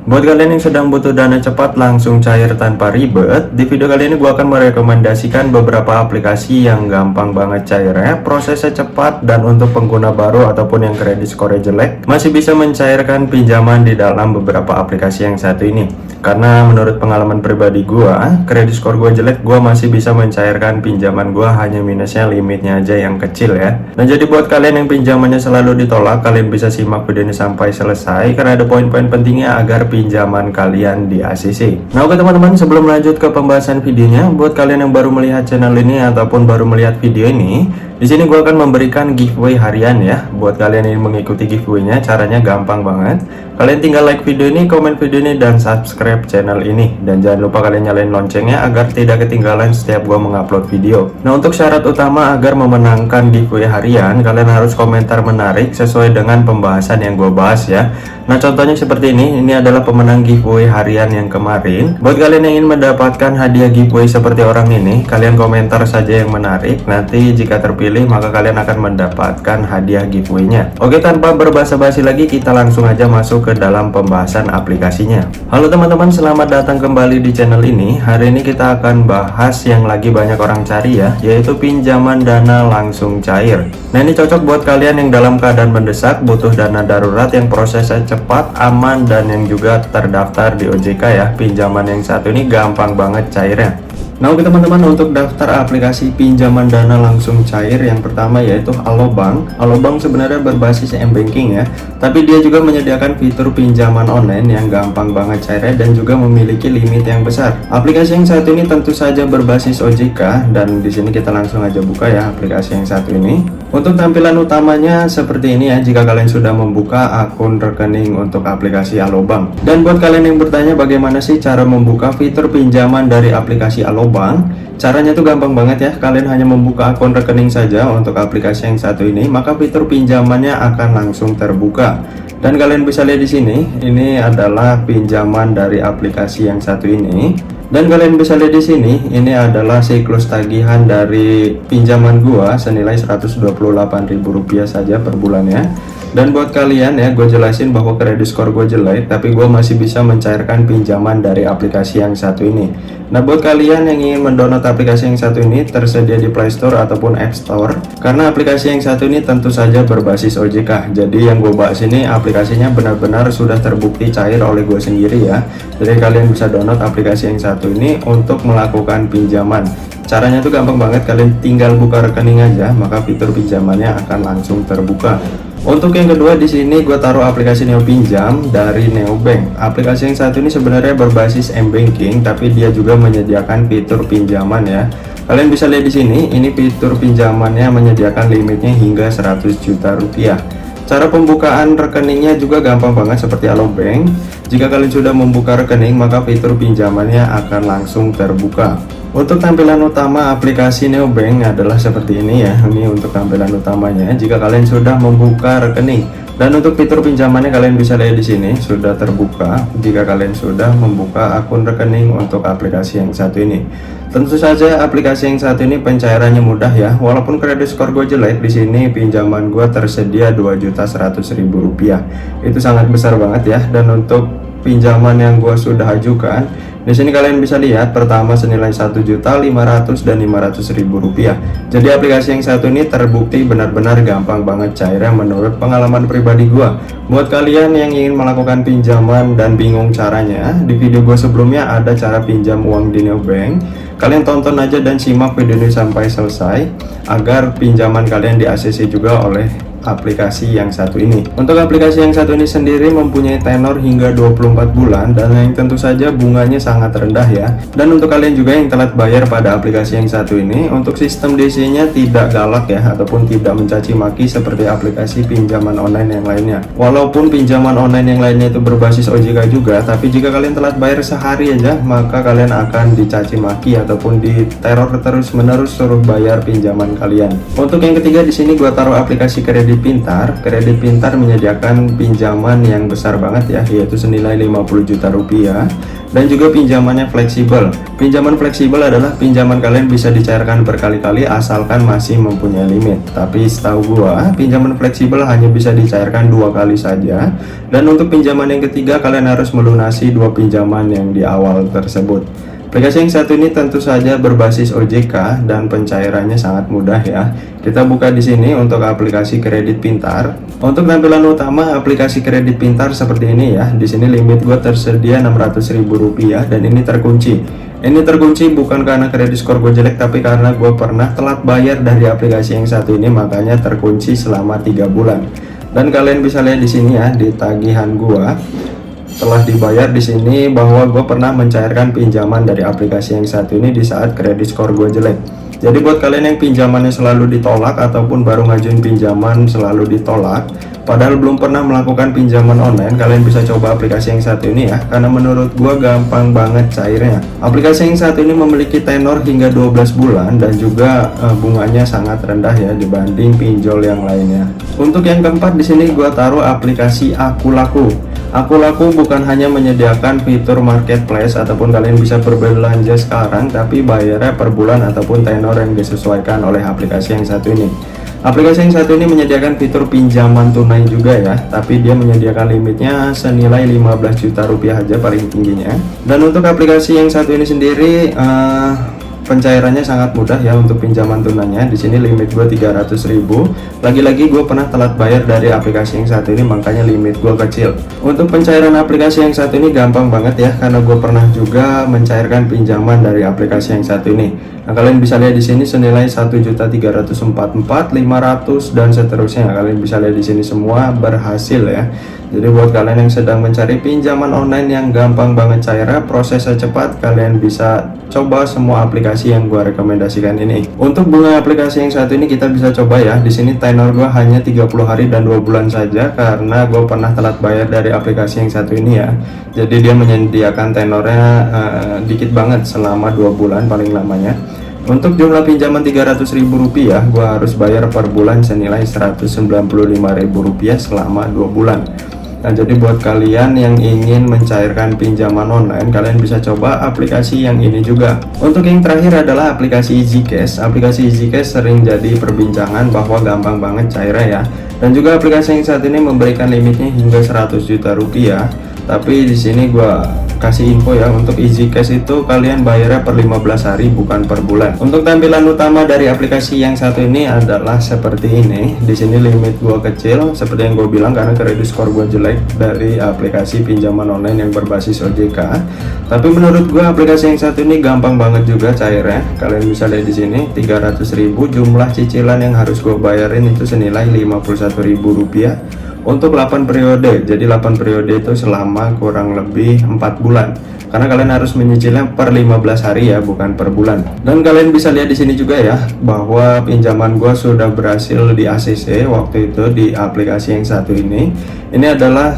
Buat kalian yang sedang butuh dana cepat langsung cair tanpa ribet, di video kali ini gue akan merekomendasikan beberapa aplikasi yang gampang banget cairnya, prosesnya cepat, dan untuk pengguna baru ataupun yang kredit skor jelek masih bisa mencairkan pinjaman di dalam beberapa aplikasi yang satu ini. Karena menurut pengalaman pribadi gue, kredit skor gue jelek, gue masih bisa mencairkan pinjaman gue, hanya minusnya limitnya aja yang kecil ya. Nah jadi buat kalian yang pinjamannya selalu ditolak, kalian bisa simak video ini sampai selesai karena ada poin-poin pentingnya agar pinjaman kalian di ACC. Nah oke teman-teman, sebelum lanjut ke pembahasan videonya, buat kalian yang baru melihat channel ini ataupun baru melihat video ini, di sini gue akan memberikan giveaway harian ya. Buat kalian yang mengikuti giveaway-nya, caranya gampang banget. Kalian tinggal like video ini, komen video ini, dan subscribe channel ini. Dan jangan lupa kalian nyalain loncengnya agar tidak ketinggalan setiap gue mengupload video. Nah untuk syarat utama agar memenangkan giveaway harian, kalian harus komentar menarik sesuai dengan pembahasan yang gue bahas ya. Nah contohnya seperti ini adalah pemenang giveaway harian yang kemarin. Buat kalian yang ingin mendapatkan hadiah giveaway seperti orang ini, kalian komentar saja yang menarik. Nanti jika terpilih maka kalian akan mendapatkan hadiah giveaway-nya. Oke, tanpa berbasa-basi lagi, kita langsung aja masuk ke dalam pembahasan aplikasinya. Halo teman-teman, selamat datang kembali di channel ini. Hari ini kita akan bahas yang lagi banyak orang cari ya, yaitu pinjaman dana langsung cair. Nah ini cocok buat kalian yang dalam keadaan mendesak, butuh dana darurat yang prosesnya cepat, aman, dan yang juga terdaftar di OJK ya. Pinjaman yang satu ini gampang banget cairnya. Nah oke teman-teman, untuk daftar aplikasi pinjaman dana langsung cair yang pertama yaitu Alobank. Alobank sebenarnya berbasis m-banking ya, tapi dia juga menyediakan fitur pinjaman online yang gampang banget cairnya dan juga memiliki limit yang besar. Aplikasi yang satu ini tentu saja berbasis OJK, dan di sini kita langsung aja buka ya aplikasi yang satu ini. Untuk tampilan utamanya seperti ini ya, jika kalian sudah membuka akun rekening untuk aplikasi Alobank. Dan buat kalian yang bertanya bagaimana sih cara membuka fitur pinjaman dari aplikasi Alobank, caranya tuh gampang banget ya. Kalian hanya membuka akun rekening saja untuk aplikasi yang satu ini, maka fitur pinjamannya akan langsung terbuka. Dan kalian bisa lihat di sini, ini adalah pinjaman dari aplikasi yang satu ini. Dan kalian bisa lihat di sini, ini adalah siklus tagihan dari pinjaman gua senilai Rp128.000 saja per bulannya. Dan buat kalian ya, gue jelasin bahwa kredit skor gue jelek, tapi gue masih bisa mencairkan pinjaman dari aplikasi yang satu ini. Nah buat kalian yang ingin mendownload aplikasi yang satu ini, tersedia di Play Store ataupun App Store. Karena aplikasi yang satu ini tentu saja berbasis OJK. Jadi yang gue bahas ini aplikasinya benar-benar sudah terbukti cair oleh gue sendiri ya. Jadi kalian bisa download aplikasi yang satu ini untuk melakukan pinjaman. Caranya tuh gampang banget, kalian tinggal buka rekening aja, maka fitur pinjamannya akan langsung terbuka. Untuk yang kedua di sini gue taruh aplikasi Neo Pinjam dari Neobank. Aplikasi yang satu ini sebenarnya berbasis m-banking, tapi dia juga menyediakan fitur pinjaman ya. Kalian bisa lihat di sini, ini fitur pinjamannya menyediakan limitnya hingga 100 juta rupiah. Cara pembukaan rekeningnya juga gampang banget seperti Alobank. Jika kalian sudah membuka rekening, maka fitur pinjamannya akan langsung terbuka. Untuk tampilan utama aplikasi Neobank adalah seperti ini ya. Ini untuk tampilan utamanya jika kalian sudah membuka rekening. Dan untuk fitur pinjamannya kalian bisa lihat di sini sudah terbuka jika kalian sudah membuka akun rekening untuk aplikasi yang satu ini. Tentu saja aplikasi yang satu ini pencairannya mudah ya. Walaupun kredit skor gue jelek, di sini pinjaman gue tersedia Rp2.100.000. Itu sangat besar banget ya. Dan untuk pinjaman yang gue sudah ajukan, di sini kalian bisa lihat pertama senilai Rp1.500.000 dan Rp500.000. Jadi aplikasi yang satu ini terbukti benar-benar gampang banget cairnya menurut pengalaman pribadi gua. Buat kalian yang ingin melakukan pinjaman dan bingung caranya, di video gue sebelumnya ada cara pinjam uang di Neobank. Kalian tonton aja dan simak video ini sampai selesai agar pinjaman kalian di ACC juga oleh aplikasi yang satu ini. Untuk aplikasi yang satu ini sendiri mempunyai tenor hingga 24 bulan dan yang tentu saja bunganya sangat rendah ya. Dan untuk kalian juga yang telat bayar pada aplikasi yang satu ini, untuk sistem DC-nya tidak galak ya, ataupun tidak mencaci maki seperti aplikasi pinjaman online yang lainnya. Walaupun pinjaman online yang lainnya itu berbasis OJK juga, tapi jika kalian telat bayar sehari aja, maka kalian akan dicaci maki ataupun diteror terus menerus suruh bayar pinjaman kalian. Untuk yang ketiga di sini gua taruh aplikasi kredit Kredit Pintar. Kredit Pintar menyediakan pinjaman yang besar banget ya, yaitu senilai 50 juta rupiah, dan juga pinjamannya fleksibel. Pinjaman fleksibel adalah pinjaman kalian bisa dicairkan berkali-kali asalkan masih mempunyai limit. Tapi setahu gua, pinjaman fleksibel hanya bisa dicairkan 2 kali saja, dan untuk pinjaman yang ketiga kalian harus melunasi 2 pinjaman yang di awal tersebut. Aplikasi yang satu ini tentu saja berbasis OJK dan pencairannya sangat mudah ya. Kita buka di sini untuk aplikasi Kredit Pintar. Untuk tampilan utama aplikasi Kredit Pintar seperti ini ya. Di sini limit gue tersedia Rp600.000 dan ini terkunci. Ini terkunci bukan karena kredit skor gue jelek, tapi karena gue pernah telat bayar dari aplikasi yang satu ini, makanya terkunci selama 3 bulan. Dan kalian bisa lihat di sini ya, di tagihan gue telah dibayar di sini bahwa gue pernah mencairkan pinjaman dari aplikasi yang satu ini di saat kredit skor gue jelek. Jadi buat kalian yang pinjamannya selalu ditolak ataupun baru ngajuin pinjaman selalu ditolak, padahal belum pernah melakukan pinjaman online, kalian bisa coba aplikasi yang satu ini ya, karena menurut gue gampang banget cairnya. Aplikasi yang satu ini memiliki tenor hingga 12 bulan dan juga bunganya sangat rendah ya dibanding pinjol yang lainnya. Untuk yang keempat di sini gue taruh aplikasi Akulaku. Akulaku bukan hanya menyediakan fitur marketplace ataupun kalian bisa berbelanja sekarang, tapi bayarnya per bulan ataupun tenor yang disesuaikan oleh aplikasi yang satu ini. Aplikasi yang satu ini menyediakan fitur pinjaman tunai juga ya, tapi dia menyediakan limitnya senilai 15 juta rupiah aja paling tingginya. Dan untuk aplikasi yang satu ini sendiri pencairannya sangat mudah ya untuk pinjaman tunainya. Di sini limit gue 300.000. Lagi-lagi gue pernah telat bayar dari aplikasi yang satu ini, makanya limit gue kecil. Untuk pencairan aplikasi yang satu ini gampang banget ya, karena gue pernah juga mencairkan pinjaman dari aplikasi yang satu ini. Nah, kalian bisa lihat di sini senilai 1.344.500 dan seterusnya. Kalian bisa lihat di sini semua berhasil ya. Jadi buat kalian yang sedang mencari pinjaman online yang gampang banget cairnya, prosesnya cepat, kalian bisa coba semua aplikasi yang gua rekomendasikan ini. Untuk bunga aplikasi yang satu ini kita bisa coba ya. Di sini tenor gua hanya 30 hari dan 2 bulan saja karena gua pernah telat bayar dari aplikasi yang satu ini ya. Jadi dia menyediakan tenornya dikit banget selama 2 bulan paling lamanya. Untuk jumlah pinjaman Rp300.000, gua harus bayar per bulan senilai Rp195.000 selama 2 bulan. Nah, jadi buat kalian yang ingin mencairkan pinjaman online, kalian bisa coba aplikasi yang ini juga. Untuk yang terakhir adalah aplikasi EasyCash. Aplikasi EasyCash sering jadi perbincangan bahwa gampang banget cairnya ya. Dan juga aplikasi yang saat ini memberikan limitnya hingga 100 juta rupiah. Tapi di sini gua kasih info ya, untuk EasyCash itu kalian bayarnya per 15 hari bukan per bulan. Untuk tampilan utama dari aplikasi yang satu ini adalah seperti ini. Di sini limit gua kecil seperti yang gue bilang karena kredit skor gua jelek dari aplikasi pinjaman online yang berbasis OJK. Tapi menurut gua aplikasi yang satu ini gampang banget juga cairnya. Kalian bisa lihat di sini 300.000, jumlah cicilan yang harus gue bayarin itu senilai Rp51.000 untuk 8 periode. Jadi 8 periode itu selama kurang lebih 4 bulan. Karena kalian harus menyicilnya per 15 hari ya, bukan per bulan. Dan kalian bisa lihat di sini juga ya bahwa pinjaman gua sudah berhasil di ACC waktu itu di aplikasi yang satu ini. Ini adalah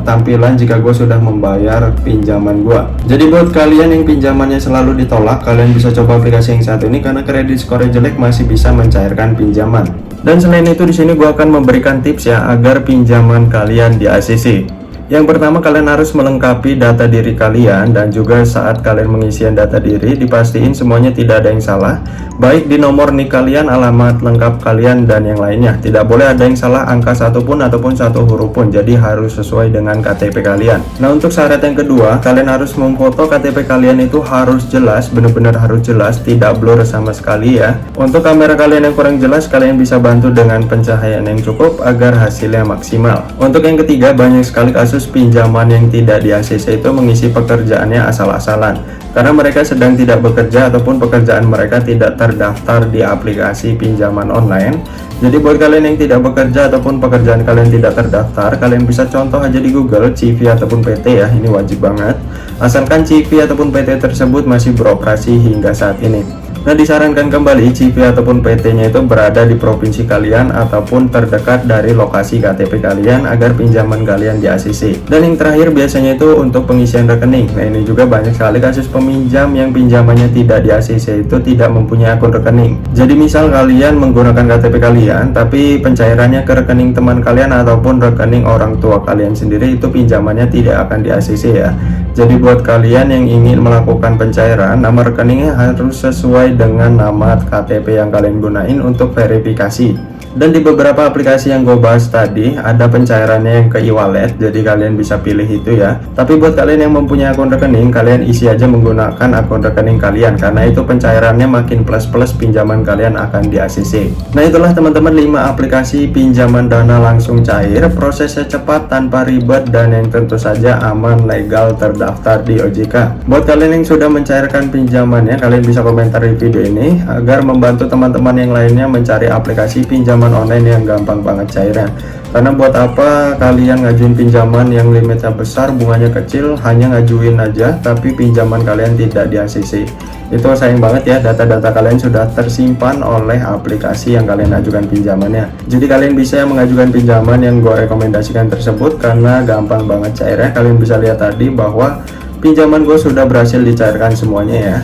tampilan jika gue sudah membayar pinjaman gua. Jadi buat kalian yang pinjamannya selalu ditolak, kalian bisa coba aplikasi yang satu ini karena kredit skornya jelek masih bisa mencairkan pinjaman. Dan selain itu di sini gue akan memberikan tips ya agar pinjaman kalian di ACC. Yang pertama, kalian harus melengkapi data diri kalian, dan juga saat kalian mengisian data diri dipastiin semuanya tidak ada yang salah, baik di nomor NIK kalian, alamat lengkap kalian, dan yang lainnya. Tidak boleh ada yang salah angka satupun ataupun satu huruf pun, jadi harus sesuai dengan KTP kalian. Nah, untuk syarat yang kedua, kalian harus memfoto KTP kalian itu harus jelas, benar-benar harus jelas, tidak blur sama sekali ya. Untuk kamera kalian yang kurang jelas, kalian bisa bantu dengan pencahayaan yang cukup agar hasilnya maksimal. Untuk yang ketiga, banyak sekali kasus pinjaman yang tidak di ACC itu mengisi pekerjaannya asal-asalan karena mereka sedang tidak bekerja ataupun pekerjaan mereka tidak terdaftar di aplikasi pinjaman online. Jadi buat kalian yang tidak bekerja ataupun pekerjaan kalian tidak terdaftar, kalian bisa contoh aja di Google CV ataupun PT ya, ini wajib banget asalkan CV ataupun PT tersebut masih beroperasi hingga saat ini. Nah, disarankan kembali CV ataupun PT-nya itu berada di provinsi kalian ataupun terdekat dari lokasi KTP kalian agar pinjaman kalian di ACC. Dan yang terakhir biasanya itu untuk pengisian rekening. Nah, ini juga banyak sekali kasus peminjam yang pinjamannya tidak di ACC itu tidak mempunyai akun rekening. Jadi misal kalian menggunakan KTP kalian tapi pencairannya ke rekening teman kalian ataupun rekening orang tua kalian sendiri, itu pinjamannya tidak akan di ACC ya. Jadi buat kalian yang ingin melakukan pencairan, nama rekeningnya harus sesuai dengan nama KTP yang kalian gunain untuk verifikasi. Dan di beberapa aplikasi yang gue bahas tadi ada pencairannya yang ke e-wallet, jadi kalian bisa pilih itu ya. Tapi buat kalian yang mempunyai akun rekening, kalian isi aja menggunakan akun rekening kalian, karena itu pencairannya makin plus pinjaman kalian akan di ACC. Nah, itulah teman-teman 5 aplikasi pinjaman dana langsung cair, prosesnya cepat tanpa ribet dan yang tentu saja aman, legal, terdaftar di OJK. Buat kalian yang sudah mencairkan pinjamannya, kalian bisa komentar di video ini agar membantu teman-teman yang lainnya mencari aplikasi pinjaman online yang gampang banget cairnya. Karena buat apa kalian ngajuin pinjaman yang limitnya besar, bunganya kecil, hanya ngajuin aja tapi pinjaman kalian tidak di ACC. Itu sayang banget ya, data-data kalian sudah tersimpan oleh aplikasi yang kalian ajukan pinjamannya. Jadi kalian bisa mengajukan pinjaman yang gue rekomendasikan tersebut karena gampang banget cairnya. Kalian bisa lihat tadi bahwa pinjaman gue sudah berhasil dicairkan semuanya ya.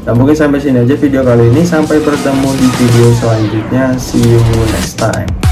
Nah, mungkin sampai sini aja video kali ini. Sampai bertemu di video selanjutnya. See you next time.